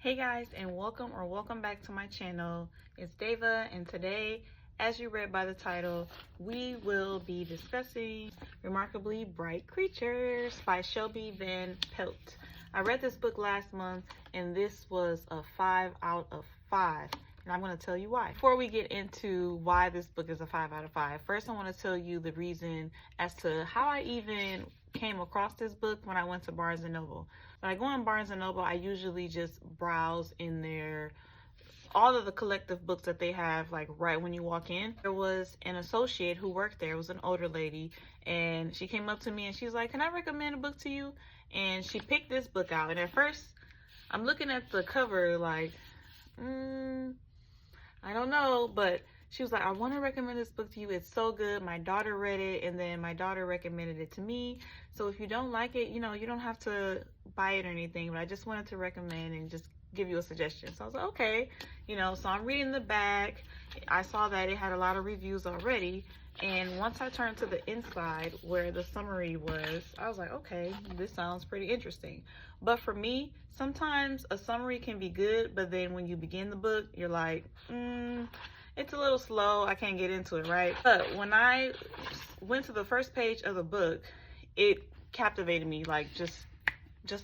Hey guys, and welcome back to my channel. It's Deva, and today, as you read by the title, we will be discussing Remarkably Bright Creatures by Shelby Van Pelt. I read this book last month and this was a 5 out of 5. And I'm going to tell you why. Before we get into why this book is a 5 out of 5, first I want to tell you the reason as to how I even came across this book when I went to Barnes & Noble. When I go on Barnes & Noble, I usually just browse in all of the collective books that they have, like right when you walk in. There was an associate who worked there. It was an older lady, and she came up to me and she's like, "Can I recommend a book to you?" And she picked this book out. And at first, I'm looking at the cover like, I don't know, but she was like, "I want to recommend this book to you. It's so good. My daughter read it, and then my daughter recommended it to me. So if you don't like it, you don't have to buy it or anything, but I just wanted to recommend and just give you a suggestion." So I was like, okay, so I'm reading the back. I saw that it had a lot of reviews already. And once I turned to the inside where the summary was, I was like, okay, this sounds pretty interesting. But for me, sometimes a summary can be good, but then when you begin the book, you're like, it's a little slow. I can't get into it, right? But when I went to the first page of the book, it captivated me, like just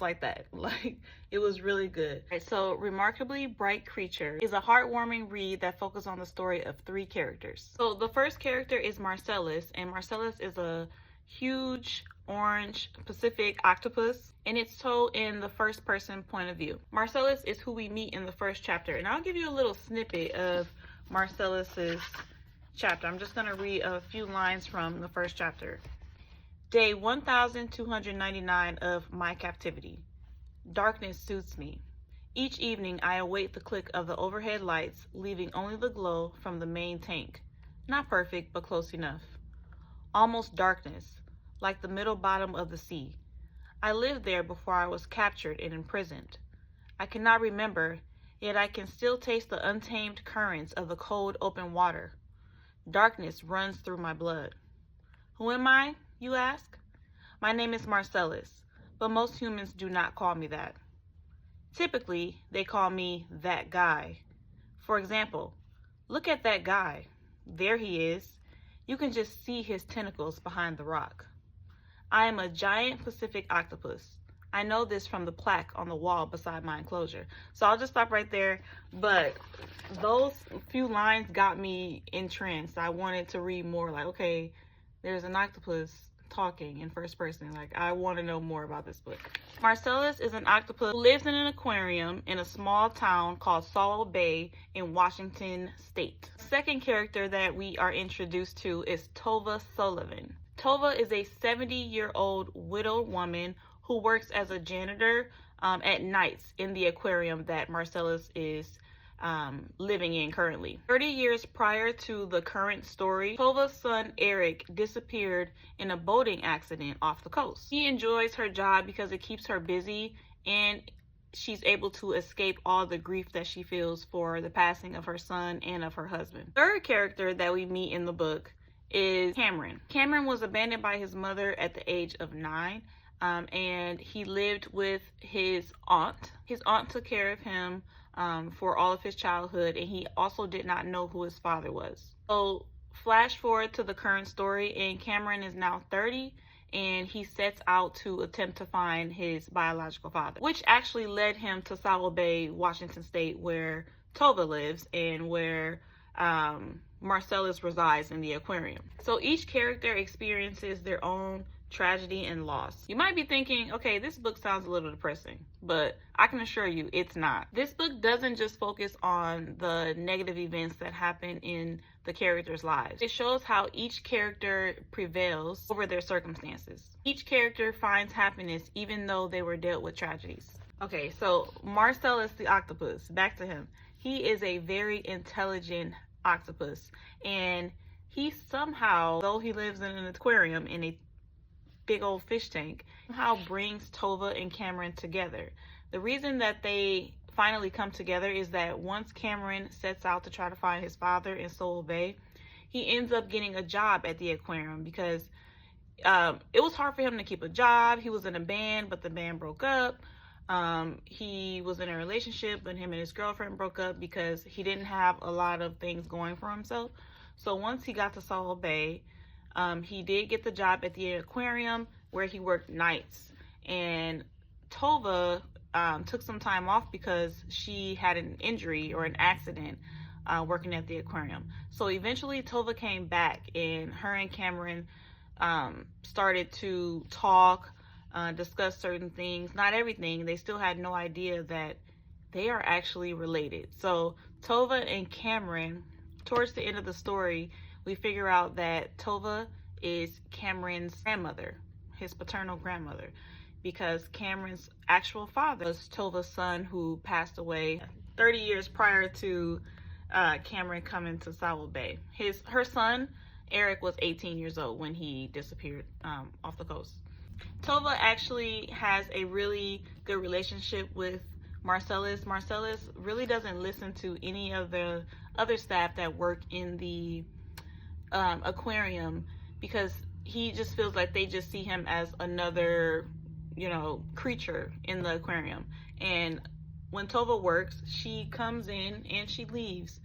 like that. Like, it was really good. Right, so Remarkably Bright Creature is a heartwarming read that focuses on the story of 3 characters. So the first character is Marcellus, and Marcellus is a huge orange Pacific octopus, and it's told in the first person point of view. Marcellus is who we meet in the first chapter, and I'll give you a little snippet of Marcellus's chapter. I'm just going to read a few lines from the first chapter. Day 1299 of my captivity. Darkness suits me. Each evening I await the click of the overhead lights, leaving only the glow from the main tank. Not perfect, but close enough. Almost darkness, like the middle bottom of the sea. I lived there before I was captured and imprisoned. I cannot remember, yet I can still taste the untamed currents of the cold open water. Darkness runs through my blood. Who am I, you ask? My name is Marcellus, but most humans do not call me that. Typically, they call me that guy. For example, look at that guy. There he is. You can just see his tentacles behind the rock. I am a giant Pacific octopus. I know this from the plaque on the wall beside my enclosure. So I'll just stop right there. But those few lines got me entranced. I wanted to read more. Like, okay, there's an octopus talking in first person. Like, I want to know more about this book. Marcellus is an octopus who lives in an aquarium in a small town called Saul Bay in Washington State. The second character that we are introduced to is Tova Sullivan. Tova is a 70-year-old widowed woman who works as a janitor at nights in the aquarium that Marcellus is living in currently. 30 years prior to the current story, Tova's son Eric disappeared in a boating accident off the coast. She enjoys her job because it keeps her busy, and she's able to escape all the grief that she feels for the passing of her son and of her husband. Third character that we meet in the book is Cameron. Cameron was abandoned by his mother at the age of 9, and he lived with his aunt. His aunt took care of him for all of his childhood, and he also did not know who his father was. So flash forward to the current story, and Cameron is now 30, and he sets out to attempt to find his biological father, which actually led him to Saul Bay, Washington State, where Tova lives and where Marcellus resides in the aquarium. So each character experiences their own tragedy and loss. You might be thinking, okay, this book sounds a little depressing, but I can assure you it's not. This book doesn't just focus on the negative events that happen in the characters' lives. It shows how each character prevails over their circumstances. Each character finds happiness even though they were dealt with tragedies. Okay, so Marcellus the octopus, back to him. He is a very intelligent octopus, and he somehow, though he lives in an aquarium in a big old fish tank, somehow brings Tova and Cameron together. The reason that they finally come together is that once Cameron sets out to try to find his father in Saul Bay, he ends up getting a job at the aquarium because it was hard for him to keep a job. He was in a band, but the band broke up. He was in a relationship, but him and his girlfriend broke up because he didn't have a lot of things going for himself. So once he got to Salt Bay, he did get the job at the aquarium where he worked nights. And Tova took some time off because she had an injury or an accident working at the aquarium. So eventually Tova came back, and her and Cameron started to talk, discuss certain things, not everything. They still had no idea that they are actually related. So Tova and Cameron, towards the end of the story, we figure out that Tova is Cameron's grandmother, his paternal grandmother, because Cameron's actual father was Tova's son, who passed away 30 years prior to Cameron coming to Salt Bay. Her son Eric was 18 years old when he disappeared off the coast. Tova actually has a really good relationship with Marcellus. Marcellus really doesn't listen to any of the other staff that work in the aquarium, because he just feels like they just see him as another, creature in the aquarium. And when Tova works, she comes in and she leaves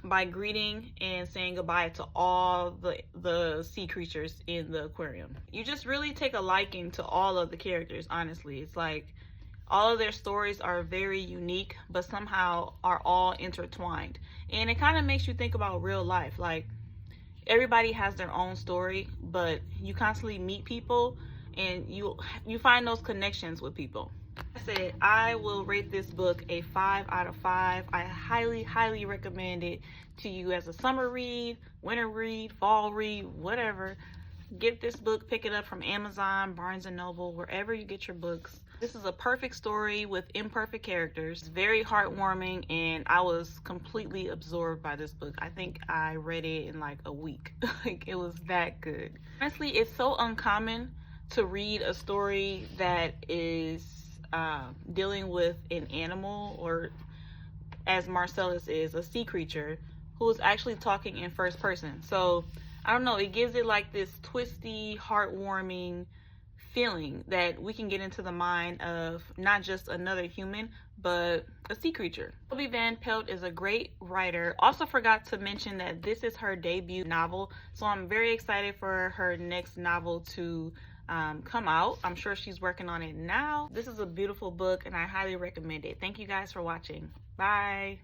by greeting and saying goodbye to all the sea creatures in the aquarium. You just really take a liking to all of the characters, honestly. It's like all of their stories are very unique, but somehow are all intertwined. And it kind of makes you think about real life. Like, everybody has their own story, but you constantly meet people and you find those connections with people. I said, I will rate this book a 5 out of 5. I highly recommend it to you as a summer read, winter read, fall read, whatever. Get this book, pick it up from Amazon, Barnes & Noble, wherever you get your books. This is a perfect story with imperfect characters. It's very heartwarming, and I was completely absorbed by this book. I think I read it in like a week. Like, it was that good. Honestly, it's so uncommon to read a story that is dealing with an animal, or as Marcellus is, a sea creature, who is actually talking in first person. So I don't know, it gives it like this twisty, heartwarming feeling that we can get into the mind of not just another human, but a sea creature. Shelby Van Pelt is a great writer. Also forgot to mention that this is her debut novel, so I'm very excited for her next novel to come out. I'm sure she's working on it now. This is a beautiful book, and I highly recommend it. Thank you guys for watching. Bye.